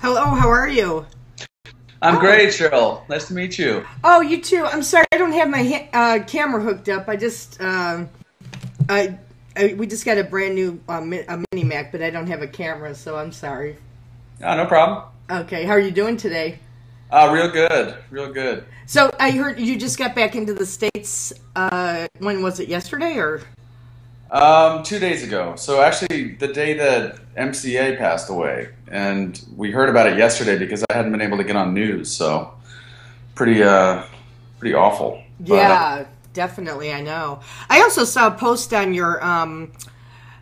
Hello, how are you? I'm Oh, great, Cheryl. Nice to meet you. oh, you too. I'm sorry, I don't have my camera hooked up. I, we just got a brand new a mini Mac, but I don't have a camera, so I'm sorry. Oh, no problem. Okay, how are you doing today? Real good, real good. So I heard you just got back into the States. When was it? Yesterday or? 2 days ago. So actually, the day that MCA passed away, and we heard about it yesterday because I hadn't been able to get on news. So pretty, pretty awful. But Yeah, definitely. I know. I also saw a post on your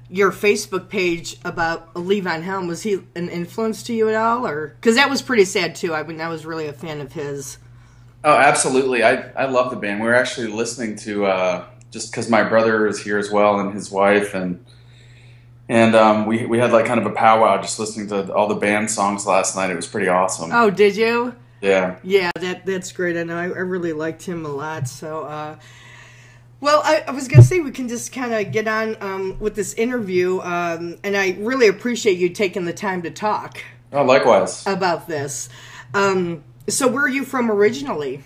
Facebook page about Levon Helm. Was he an influence to you at all, or because that was pretty sad too? I mean, I was really a fan of his. oh, absolutely. I love the band. We were actually listening to just because my brother is here as well and his wife and we had like kind of a powwow just listening to all the band songs last night. It was pretty awesome. Oh, did you? Yeah. Yeah, that's great. I know. I really liked him a lot. So, well, I was gonna say we can just kind of get on with this interview, and I really appreciate you taking the time to talk Oh, likewise. about this. So, where are you from originally?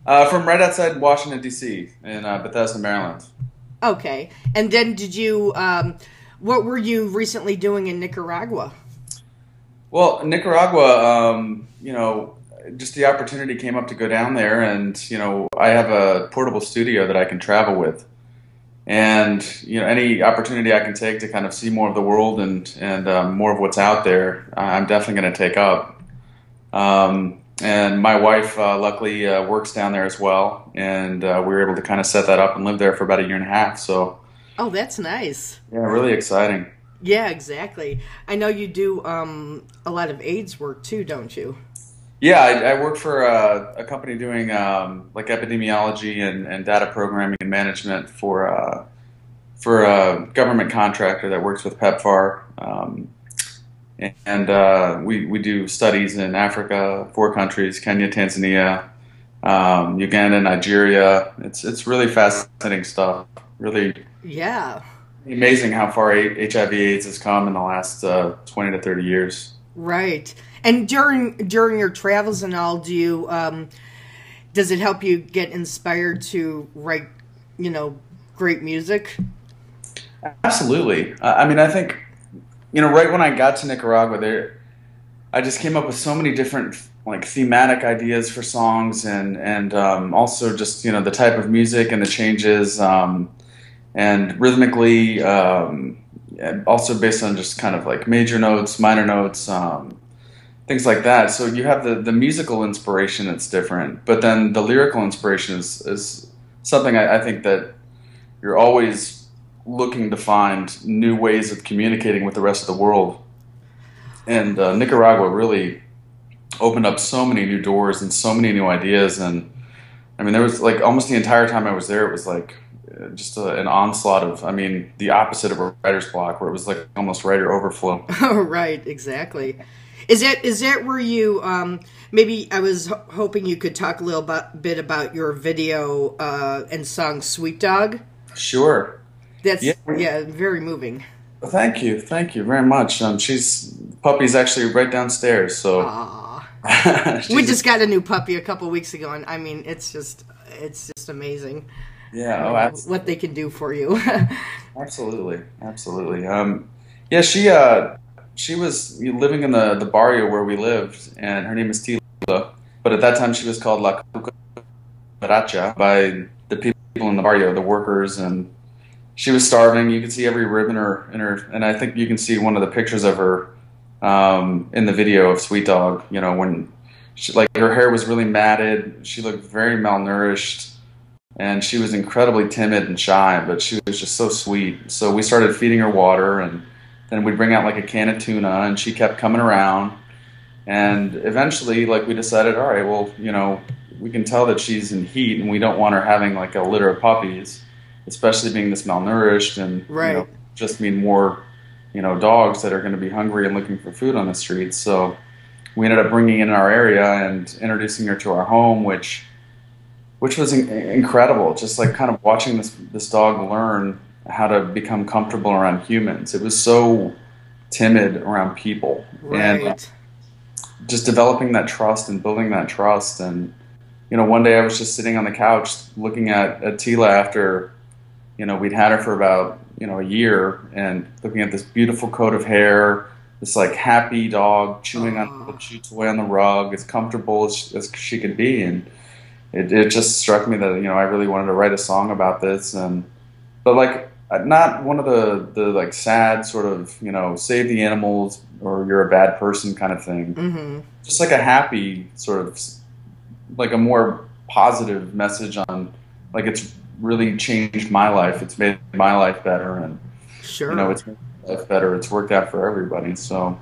From right outside Washington, D.C., in Bethesda, Maryland. Okay, and then did you? What were you recently doing in Nicaragua? Well, Nicaragua, just the opportunity came up to go down there, and, I have a portable studio that I can travel with. And, any opportunity I can take to kind of see more of the world and more of what's out there, I'm definitely going to take up. And my wife, luckily, works down there as well, and we were able to kind of set that up and live there for about a year and a half. So, Oh, that's nice. yeah, really exciting. Yeah, exactly. I know you do a lot of AIDS work too, don't you? Yeah, I work for a company doing like epidemiology and data programming and management for a government contractor that works with PEPFAR. And we do studies in Africa, 4 countries: Kenya, Tanzania, Uganda, Nigeria. It's really fascinating stuff. Really Yeah. amazing how far HIV/AIDS has come in the last 20 to 30 years. Right. And during your travels and all, do you does it help you get inspired to write, great music? Absolutely. I mean, I think, right when I got to Nicaragua, I just came up with so many different like thematic ideas for songs and also just, the type of music and the changes and rhythmically, and also based on just kind of like major notes, minor notes, things like that. So you have the musical inspiration that's different, but then the lyrical inspiration is something I think that you're always looking to find new ways of communicating with the rest of the world. And Nicaragua really opened up so many new doors and so many new ideas. And I mean, there was like almost the entire time I was there, it was like just an onslaught of, I mean, the opposite of a writer's block, where it was like almost writer overflow. Oh, right, exactly. Is that where you maybe I was hoping you could talk a little bit about your video and song Sweet Dog? Sure. That's Yeah. yeah, very moving. Thank you very much. Puppy's actually right downstairs, so Aw. We she's just got a new puppy a couple weeks ago, and I mean, it's just amazing yeah. Oh, what they can do for you. absolutely, absolutely. Yeah, she was living in the barrio where we lived, and her name is Tila. But at that time, she was called La Cucaracha by the people in the barrio, the workers, and she was starving. You could see every rib in her, and I think you can see one of the pictures of her in the video of Sweet Dog. When like her hair was really matted, she looked very malnourished, and she was incredibly timid and shy, but she was just so sweet. So we started feeding her water, and then we'd bring out like a can of tuna, and she kept coming around. And eventually, like, we decided, all right, well, we can tell that she's in heat, and we don't want her having like a litter of puppies, especially being this malnourished, and Right. just mean more, dogs that are going to be hungry and looking for food on the streets. So we ended up bringing in our area and introducing her to our home, which was incredible. Just like kind of watching this dog learn how to become comfortable around humans. It was so timid around people, and Right. just developing that trust and building that trust. And one day I was just sitting on the couch looking at Tila after we'd had her for about a year, and looking at this beautiful coat of hair, this like happy dog chewing on a little chew toy on the rug, as comfortable as she could be. And it just struck me that I really wanted to write a song about this. But like, not one of the like sad sort of save the animals or you're a bad person kind of thing. Mm-hmm. Just like a happy sort of, like a more positive message on, like, it's really changed my life. It's made my life better, and Sure. it's made my life better. It's worked out for everybody. So,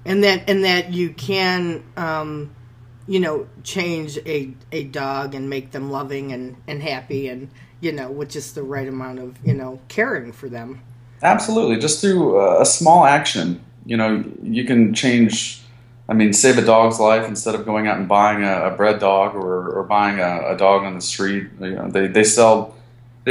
and that you can change a dog and make them loving and happy, and with just the right amount of caring for them. absolutely, just through a small action, you can change. I mean, save a dog's life instead of going out and buying a bred dog, or buying a dog on the street. They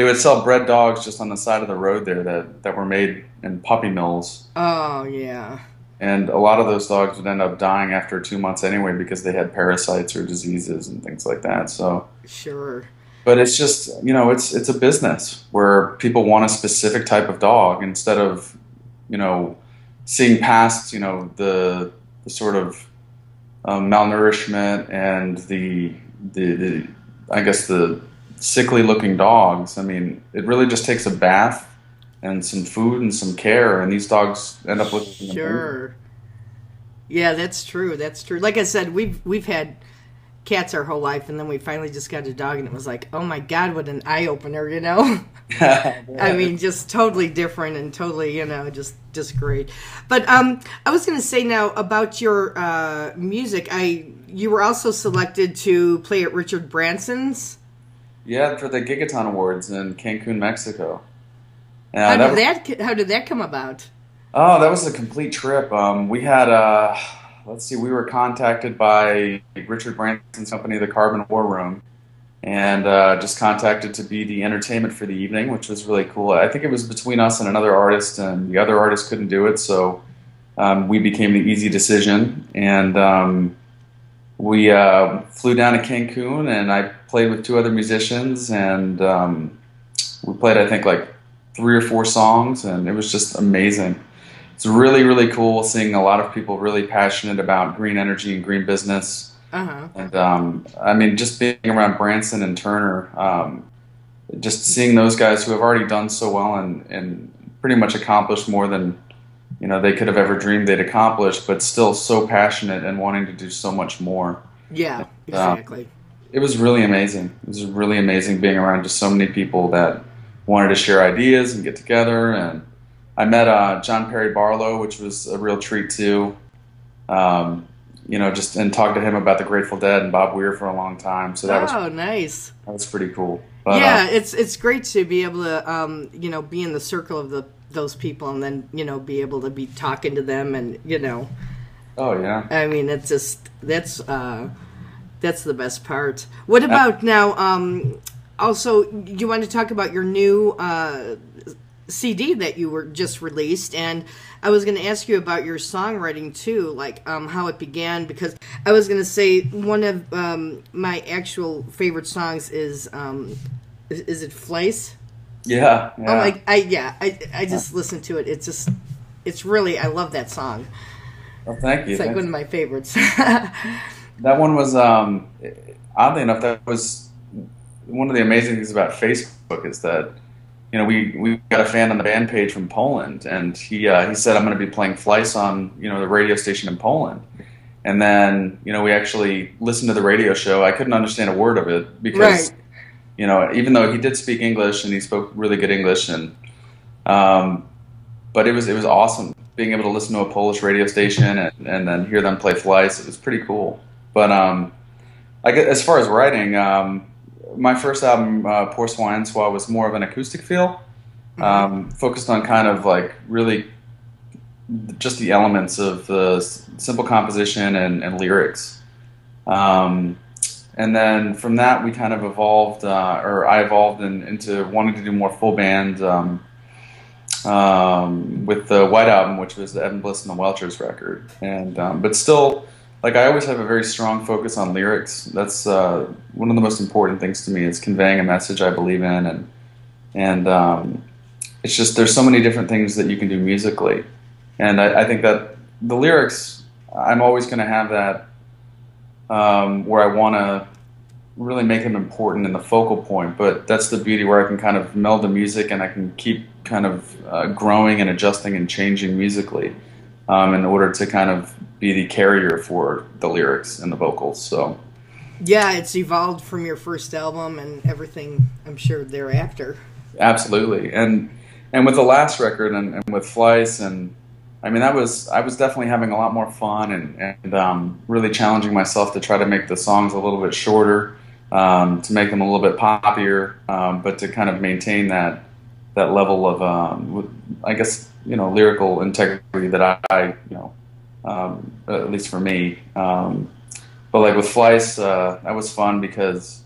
would sell bred dogs just on the side of the road there that were made in puppy mills. Oh, yeah. And a lot of those dogs would end up dying after 2 months anyway, because they had parasites or diseases and things like that. So, Sure. but it's just, it's a business where people want a specific type of dog, instead of, seeing past, the sort of malnourishment and the I guess the sickly looking dogs. I mean, it really just takes a bath and some food and some care, and these dogs end up looking Sure. Yeah, that's true. That's true. Like I said, we've had cats our whole life, and then we finally just got a dog, and it was like, oh my God, what an eye opener, I mean, just totally different, and totally, just great. But I was going to say now about your music. You were also selected to play at Richard Branson's. Yeah, for the Gigaton Awards in Cancun, Mexico. How did that come about? Oh, that was a complete trip. We had let's see, we were contacted by Richard Branson's company, the Carbon War Room, and just contacted to be the entertainment for the evening, which was really cool. I think it was between us and another artist, and the other artist couldn't do it, so we became the easy decision. And we flew down to Cancun, and I played with two other musicians, and we played, I think, like 3 or 4 songs, and it was just amazing. It's really, really cool seeing a lot of people really passionate about green energy and green business. Uh-huh. And I mean, just being around Branson and Turner, just seeing those guys who have already done so well and pretty much accomplished more than they could have ever dreamed they'd accomplish, but still so passionate and wanting to do so much more. Yeah, exactly. It was really amazing. It was really amazing being around just so many people that wanted to share ideas and get together. And I met John Perry Barlow, which was a real treat too. Just and talked to him about the Grateful Dead and Bob Weir for a long time. So that was nice. That was pretty cool. But, yeah, it's great to be able to be in the circle of those people, and then be able to be talking to them, and Oh yeah. I mean, it's just that's the best part. What about now? Also, you want to talk about your new CD that you were just released, and I was going to ask you about your songwriting too, like how it began, because I was going to say one of my actual favorite songs is it Fleiss? Yeah. Oh, I just listened to it. It's really, I love that song. Well, thank you. It's like one of my favorites. That one was oddly enough, that was one of the amazing things about Facebook, is that we got a fan on the band page from Poland, and he said, I'm going to be playing Fleiss on the radio station in Poland. And then we actually listened to the radio show. I couldn't understand a word of it because even though he did speak English and he spoke really good English, and but it was awesome being able to listen to a Polish radio station and then hear them play Fleiss. It was pretty cool. But as far as writing, my first album, Pour Soi Un Soi, was more of an acoustic feel, focused on kind of like really just the elements of the simple composition and lyrics. And then from that, we kind of evolved, or I evolved into wanting to do more full band with the White Album, which was the Evan Bliss and the Welchers record. And but still like I always have a very strong focus on lyrics. That's one of the most important things to me. Is conveying a message I believe in, and it's just there's so many different things that you can do musically, and I think that the lyrics, I'm always going to have that where I want to really make them important in the focal point. But that's the beauty where I can kind of meld the music and I can keep kind of growing and adjusting and changing musically in order to kind of be the carrier for the lyrics and the vocals. So Yeah, it's evolved from your first album and everything, I'm sure, thereafter. absolutely, and with the last record and with Fleiss, and I mean I was definitely having a lot more fun and really challenging myself to try to make the songs a little bit shorter, to make them a little bit poppier, but to kind of maintain that level of I guess lyrical integrity that I at least for me. But like with Fleiss, that was fun because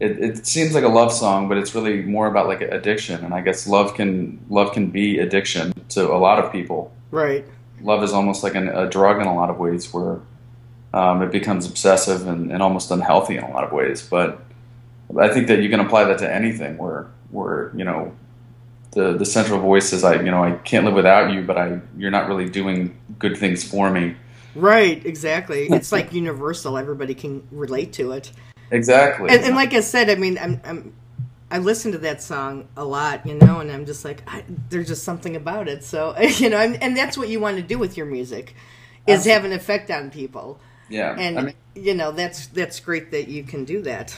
it seems like a love song, but it's really more about like addiction. And I guess love can be addiction to a lot of people. Right. Love is almost like a drug in a lot of ways, where it becomes obsessive and almost unhealthy in a lot of ways. But I think that you can apply that to anything where the central voice is I can't live without you, but you're not really doing good things for me. Right, exactly. It's like universal. Everybody can relate to it. Exactly. And like I said, I mean, I listen to that song a lot, and I'm just like, there's just something about it. So, and that's what you want to do with your music, is have an effect on people. Yeah. And, I mean, that's great that you can do that.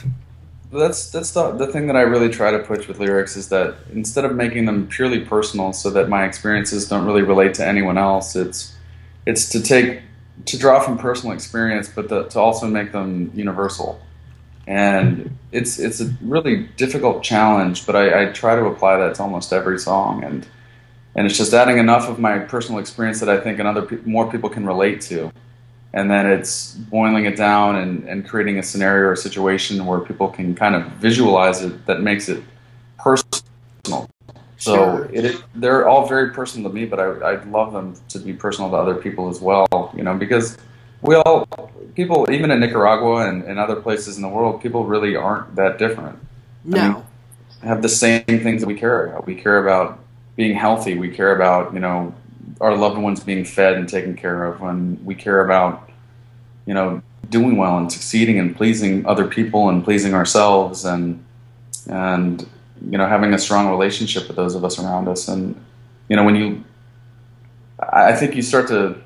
that's the thing that I really try to push with lyrics, is that instead of making them purely personal so that my experiences don't really relate to anyone else, it's to draw from personal experience, but to also make them universal. And it's a really difficult challenge, but I try to apply that to almost every song, and it's just adding enough of my personal experience that I think more people can relate to, and then it's boiling it down and creating a scenario or a situation where people can kind of visualize it that makes it personal. So Sure. they're all very personal to me, but I'd love them to be personal to other people as well, because people, even in Nicaragua and other places in the world, people really aren't that different. No. I mean, have the same things that we care about. We care about being healthy. We care about, our loved ones being fed and taken care of. And we care about, doing well and succeeding and pleasing other people and pleasing ourselves and having a strong relationship with those of us around us. And, I think you start to